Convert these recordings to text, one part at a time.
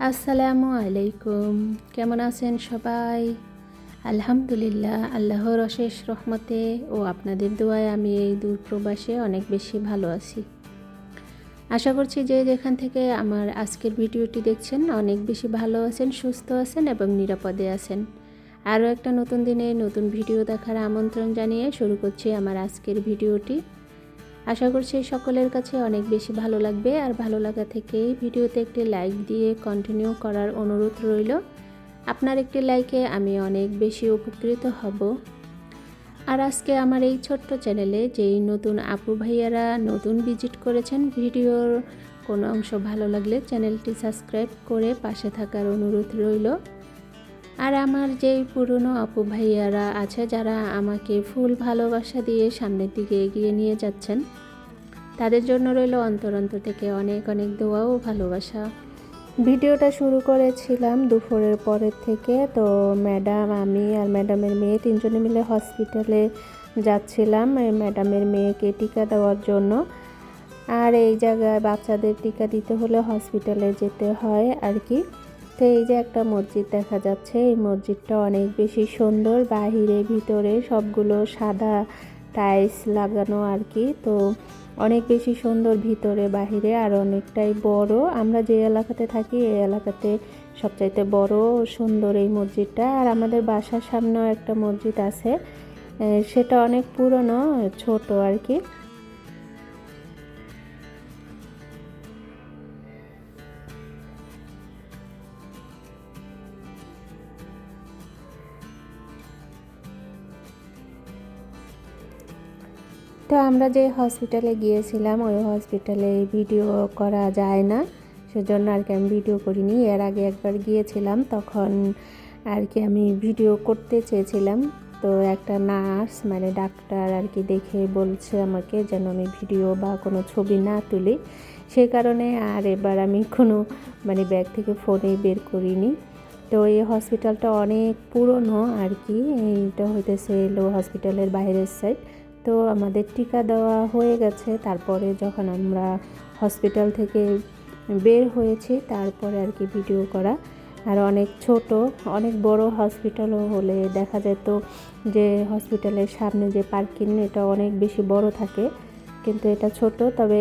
আসসালামু আলাইকুম। কেমন আছেন সবাই? আলহামদুলিল্লাহ, আল্লাহর অশেষ রহমতে ও আপনাদের দোয়ায় আমি এই দূর প্রবাসে অনেক বেশি ভালো আছি। আশা করছি যে যেখান থেকে আমার আজকের ভিডিওটি দেখছেন অনেক বেশি ভালো আছেন, সুস্থ আছেন এবং নিরাপদে আছেন। আরও একটা নতুন দিনে নতুন ভিডিও দেখার আমন্ত্রণ জানিয়ে শুরু করছি আমার আজকের ভিডিওটি। আশা করছি সকলের কাছে অনেক বেশি ভালো লাগবে, আর ভালো লাগা থেকেই ভিডিওতে একটি লাইক দিয়ে কন্টিনিউ করার অনুরোধ রইল। আপনার একটি লাইকে আমি অনেক বেশি উপকৃত হব। আর আজকে আমার এই ছোট্ট চ্যানেলে যেই নতুন আপু ভাইয়ারা নতুন ভিজিট করেছেন, ভিডিওর কোনো অংশ ভালো লাগলে চ্যানেলটি সাবস্ক্রাইব করে পাশে থাকার অনুরোধ রইল। আর আমার যেই পুরনো আপু ভাইয়ারা আছে যারা আমাকে ফুল ভালোবাসা দিয়ে সামনের দিকে এগিয়ে নিয়ে যাচ্ছেন, তাদের জন্য রইল অন্তর থেকে অনেক অনেক দোয়া ও ভালোবাসা। ভিডিওটা শুরু করেছিলাম দুপুরের পরের থেকে। তো ম্যাডাম, আমি আর ম্যাডামের মেয়ে তিনজনে মিলে হসপিটালে যাচ্ছিলাম এই ম্যাডামের মেয়েকে টিকা দেওয়ার জন্য। আর এই জায়গায় বাচ্চাদের টিকা দিতে হলে হসপিটালে যেতে হয় আর কি। তো এই যে একটা মসজিদ দেখা যাচ্ছে, এই মসজিদটা অনেক বেশি সুন্দর, বাহিরে ভিতরে সবগুলো সাদা টাইলস লাগানো আর কি। তো অনেক বেশি সুন্দর ভিতরে বাহিরে, আর অনেকটাই বড়। আমরা যে এলাকাতে থাকি এই এলাকাতে সবচাইতে বড় সুন্দর এই মসজিদটা। আর আমাদের বাসার সামনেও একটা মসজিদ আছে, সেটা অনেক পুরনো, ছোট আর কি। তো আমরা যে হসপিটালে গিয়েছিলাম ওই হসপিটালে ভিডিও করা যায় না, সেজন্য আর কি আমি ভিডিও করিনি। এর আগে একবার গিয়েছিলাম, তখন আর কি আমি ভিডিও করতে চেয়েছিলাম। তো একটা নার্স মানে ডাক্তার আর কি দেখে বলছে আমাকে যেন আমি ভিডিও বা কোনো ছবি না তুলি, সেই কারণে আর এবার আমি কোনো মানে ব্যাগ থেকে ফোনেই বের করিনি। তো এই হসপিটালটা অনেক পুরনো আর কি। এইটা হইতেছে এলো হসপিটালের বাইরের সাইড। তো আমাদের টিকা দেওয়া হয়ে গেছে, তারপরে যখন আমরা হসপিটাল থেকে বের হয়েছি তারপরে আর কি ভিডিও করা। আর অনেক ছোট, অনেক বড় হসপিটালও হলে দেখা যেত যে হসপিটালের সামনে যে পার্কিং এটা অনেক বেশি বড় থাকে, কিন্তু এটা ছোট। তবে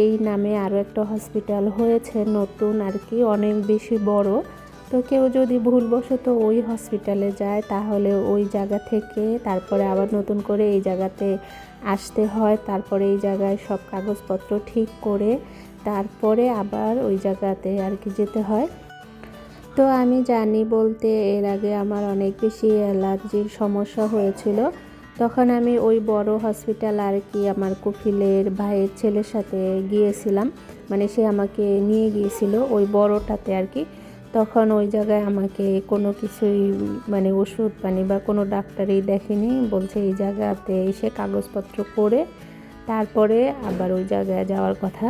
এই নামে আরও একটা হসপিটাল হয়েছে নতুন আর কি, অনেক বেশি বড়। তো কেউ যদি ভুলবশত ওই হসপিটালে যায় তাহলে ওই জায়গা থেকে তারপরে আবার নতুন করে এই জায়গাতে আসতে হয়, তারপরে এই জায়গায় সব কাগজপত্র ঠিক করে তারপরে আবার ওই জায়গাতে আর কি যেতে হয়। তো আমি জানি বলতে এর আগে আমার অনেক বেশি অ্যালার্জির সমস্যা হয়েছিল, তখন আমি ওই বড় হসপিটাল আর কি আমার কফিলের ভাইয়ের ছেলের সাথে গিয়েছিলাম, মানে সে আমাকে নিয়ে গিয়েছিল ওই বড়টাতে আর কি। তখন ওই জায়গায় আমাকে কোনো কিছুই মানে ওষুধ পানি বা কোনো ডাক্তারই দেখেনি, বলছে এই জায়গাতে এসে কাগজপত্র করে তারপরে আবার ওই জায়গায় যাওয়ার কথা।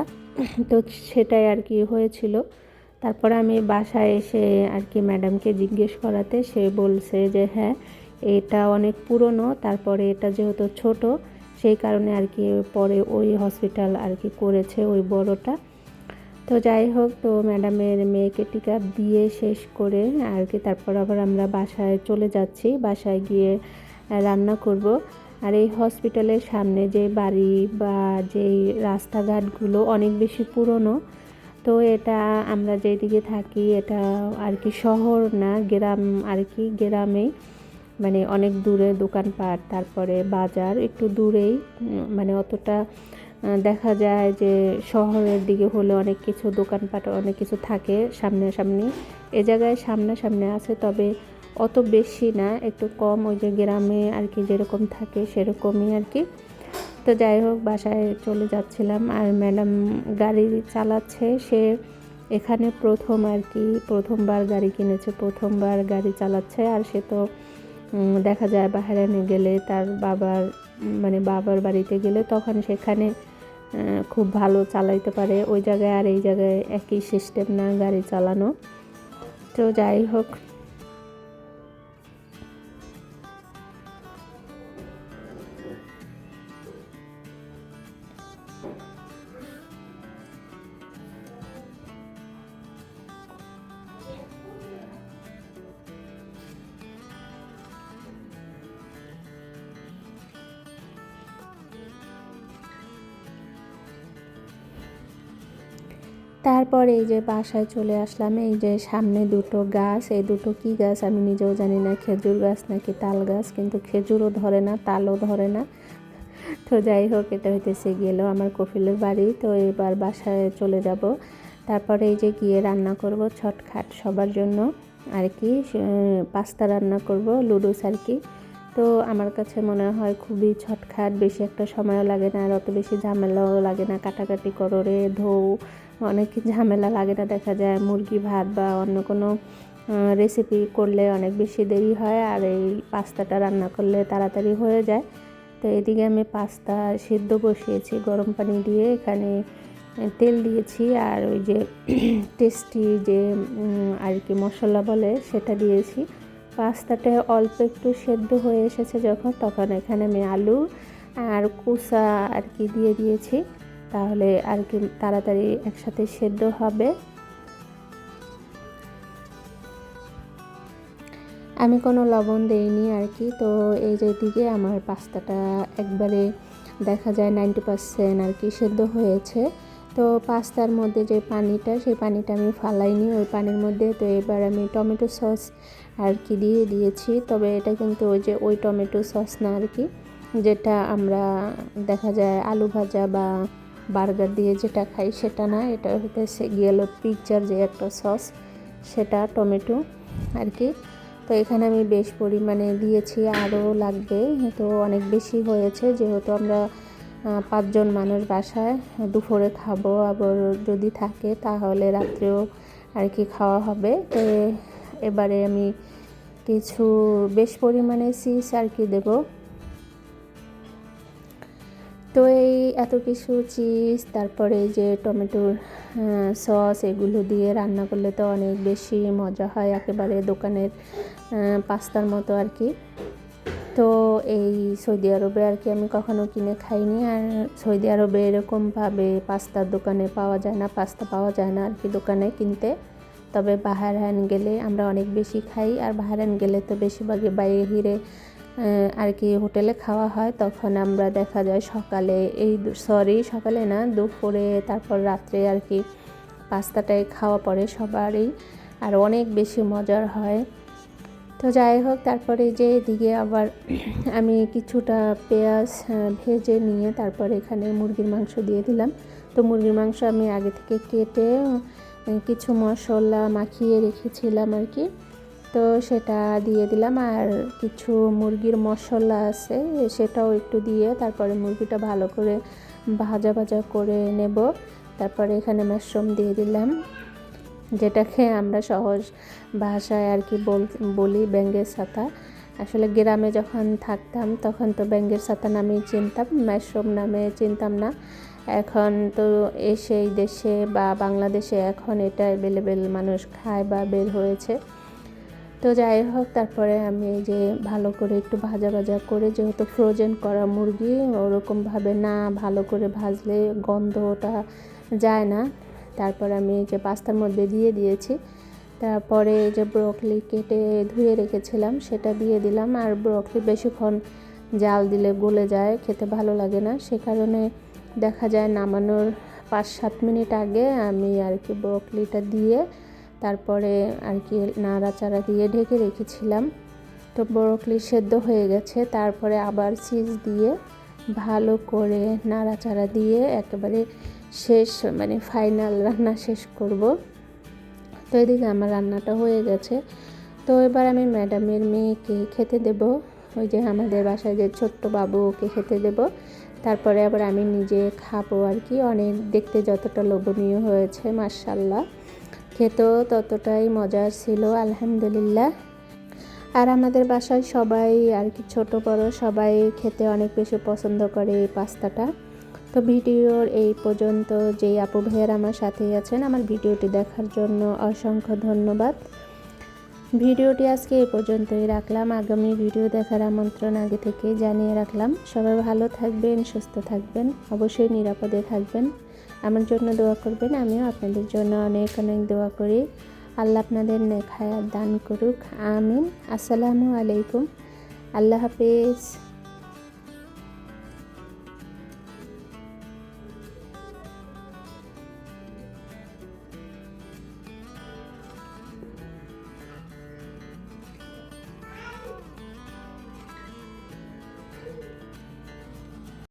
তো সেটাই আর কি হয়েছিল। তারপরে আমি বাসায় এসে আর কি ম্যাডামকে জিজ্ঞেস করাতে সে বলছে যে হ্যাঁ এটা অনেক পুরনো, তারপরে এটা যেহেতু ছোট সেই কারণে আর কি পরে ওই হসপিটাল আর কি করেছে ওই বড়টা। তো যাই হোক, তো ম্যাডামের মেয়েকে টিকা দিয়ে শেষ করে আর কি তারপর আবার আমরা বাসায় চলে যাচ্ছি, বাসায় গিয়ে রান্না করব। আর এই হসপিটালের সামনে যে বাড়ি বা যেই রাস্তাঘাটগুলো অনেক বেশি পুরনো। তো এটা আমরা যেদিকে থাকি এটা আর কি শহর না, গ্রাম আর কি, গ্রামেই মানে অনেক দূরে দোকানপাট, তারপরে বাজার একটু দূরেই, মানে অতটা দেখা যায় যে শহরের দিকে হলে অনেক কিছু দোকানপাট অনেক কিছু থাকে সামনাসামনি। এ জায়গায় সামনাসামনি আছে, তবে অত বেশি না, একটু কম, ওই যে গ্রামে আর কি যেরকম থাকে সেরকমই আর কি। তো যাই হোক, বাসায় চলে যাচ্ছিলাম আর ম্যাডাম গাড়ি চালাচ্ছে, সে এখানে প্রথম আর কি, প্রথমবার গাড়ি কিনেছে, প্রথমবার গাড়ি চালাচ্ছে। আর সে তো দেখা যায় বাহারাইনে গেলে তার বাবার মানে বাবার বাড়িতে গেলে তখন সেখানে খুব ভালো চালাইতে পারে, ওই জায়গায় আর এই জায়গায় একই সিস্টেম না গাড়ি চালানো। তো যাই হোক, তারপরে এই যে বাসায় চলে আসলাম। এই যে সামনে দুটো গাছ, এই দুটো কি গাছ আমি নিজেও জানি না, খেজুর গাছ নাকি তাল গাছ, কিন্তু খেজুরও ধরে না, তালও ধরে না। তো যাই হোক, এটা হইতেছে গেল আমার কফিলের বাড়ি। তো এবার বাসায় চলে যাব। তারপরে এই যে গিয়ে রান্না করব ছটখাট সবার জন্য আর কি, পাস্তা রান্না করব, লুডুস আর কি। তো আমার কাছে মনে হয় খুবই ছটখাট, বেশি একটা সময়ও লাগে না, আর অত বেশি ঝামেলাও লাগে না, কাটাকাটি করো রে ধৌ, অনেক ঝামেলা লাগে না। দেখা যায় মুরগি ভাত বা অন্য কোনো রেসিপি করলে অনেক বেশি দেরি হয়, আর এই পাস্তাটা রান্না করলে তাড়াতাড়ি হয়ে যায়। তো এদিকে আমি পাস্তা সিদ্ধ বসিয়েছি গরম পানি দিয়ে, এখানে তেল দিয়েছি, আর ওই যে টেস্টি যে আর কি মশলা বলে সেটা দিয়েছি। পাস্তাটা অল্প একটু সেদ্ধ হয়ে এসেছে যখন, তখন এখানে আমি আলু আর কুসা আর কি দিয়ে দিয়েছি, তাহলে আর কি তাড়াতাড়ি একসাথে সেদ্ধ হবে। আমি কোনো লবণ দেইনি আর কি। তো এই যে দিকে আমার পাস্তাটা একবারে দেখা যায় 90% আর কি সেদ্ধ হয়েছে। তো পাস্তার মধ্যে যে পানিটা, সেই পানিটা আমি ফালাইনি ওই পানির মধ্যে। তো এবার আমি টমেটো সস আর কি দিয়ে দিয়েছি, তবে এটা কিন্তু ওই টমেটো সস না আর কি, যেটা আমরা দেখা যায় আলু ভাজা বা বার্গার দিয়ে যেটা খাই সেটা না, এটা হইতেছে গেলো পিৎজার যে একটা সস, সেটা টমেটো আর কি। তো এখানে আমি বেশ পরিমাণে দিয়েছি, আরও লাগবে, তো অনেক বেশি হয়েছে যেহেতু আমরা 5 জন মানুষ বাসায়, দুপুরে খাবো, আবার যদি থাকে তাহলে রাত্রেও আর কি খাওয়া হবে। তো এবারে আমি কিছু বেশ পরিমাণে চিজ আর কি দেবো। তো এই এত কিছু চিজ, তারপরে এই যে টমেটোর সস, এগুলো দিয়ে রান্না করলে তো অনেক বেশি মজা হয়, একেবারে দোকানের পাস্তার মতো আর কি। তো এই সৌদি আরবে আর কি আমি কখনো কিনে খাইনি, আর সৌদি আরবে এরকমভাবে পাস্তার দোকানে পাওয়া যায় না, পাস্তা পাওয়া যায় না আর কি দোকানে কিনতে। তবে বাহরাইন গেলে আমরা অনেক বেশি খাই, আর বাহরাইন গেলে তো বেশিরভাগই বাইরে আর কি হোটেলে খাওয়া হয়। তখন আমরা দেখা যায় সকালে না, দুপুরে তারপর রাত্রে আর কি পাস্তাটাই খাওয়া পড়ে সবারই, আর অনেক বেশি মজার হয়। তো যাই হোক, তারপরে যে এদিকে আবার আমি কিছুটা পেঁয়াজ ভেজে নিয়ে তারপরে এখানে মুরগির মাংস দিয়ে দিলাম। তো মুরগির মাংস আমি আগে থেকে কেটে কিছু মশলা মাখিয়ে রেখেছিলাম আর কি, তো সেটা দিয়ে দিলাম। আর কিছু মুরগির মশলা আছে সেটাও একটু দিয়ে তারপরে মুরগিটা ভালো করে ভাজা ভাজা করে নেব। তারপরে এখানে মাশরুম দিয়ে দিলাম, যেটাকে আমরা সহজ ভাষায় আর কি বলি ব্যাঙের ছাতা। আসলে গ্রামে যখন থাকতাম তখন তো ব্যাঙের ছাতা নামেই চিনতাম, মাশরুম নামে চিনতাম না। এখন তো এই দেশে বা বাংলাদেশে এখন এটা অ্যাভেলেবেল, মানুষ খায় বা বের হয়েছে। তো যাই হোক, তারপরে আমি এই যে ভালো করে একটু ভাজা ভাজা করে, যেহেতু ফ্রোজেন করা মুরগি, ওরকমভাবে না ভালো করে ভাজলে গন্ধটা যায় না। তারপর আমি এই যে পাস্তার মধ্যে দিয়ে দিয়েছি। তারপরে এই যে ব্রকলি কেটে ধুয়ে রেখেছিলাম সেটা দিয়ে দিলাম। আর ব্রকলি বেশিক্ষণ জাল দিলে গলে যায়, খেতে ভালো লাগে না, সে কারণে দেখা যায় নামানোর 5-7 মিনিট আগে আমি আর কি ব্রকলিটা দিয়ে তারপরে আর কি নাড়াচাড়া দিয়ে ঢেকে রেখেছিলাম। তো ব্রকলি সেদ্ধ হয়ে গেছে, তারপরে আবার চিজ দিয়ে ভালো করে নাড়াচাড়া দিয়ে একেবারে শেষ, মানে ফাইনাল রান্না শেষ করব। তো এদিকে আমার রান্নাটা হয়ে গেছে। তো এবার আমি ম্যাডামের মেয়েকে খেতে দেব, ওই যে আমাদের বাসায় যে ছোট্ট বাবু, ওকে খেতে দেব। তারপরে আবার আমি নিজে খাবো আর কি। অনেক দেখতে যতটা লোভনীয় হয়েছে মাশাআল্লাহ, খেতেও ততটাই মজার ছিল আলহামদুলিল্লাহ। আর আমাদের বাসায় সবাই আর কি ছোট বড় সবাই খেতে অনেক বেশি পছন্দ করে এই পাস্তাটা। তো ভিডিওর এই পর্যন্ত, যেই আপু ভাইয়ের আমার সাথেই আছেন, আমার ভিডিওটি দেখার জন্য অসংখ্য ধন্যবাদ। ভিডিওটি আজকে এই পর্যন্তই রাখলাম, আগামী ভিডিও দেখার আমন্ত্রণ আগে থেকেই জানিয়ে রাখলাম। সবাই ভালো থাকবেন, সুস্থ থাকবেন, অবশ্যই নিরাপদে থাকবেন, আমার জন্য দোয়া করবেন। আমিও আপনাদের জন্য অনেক অনেক দোয়া করি। আল্লাহ আপনাদের নেক হায়াত দান করুক, আমিন। আসসালামু আলাইকুম, আল্লাহ হাফেজ।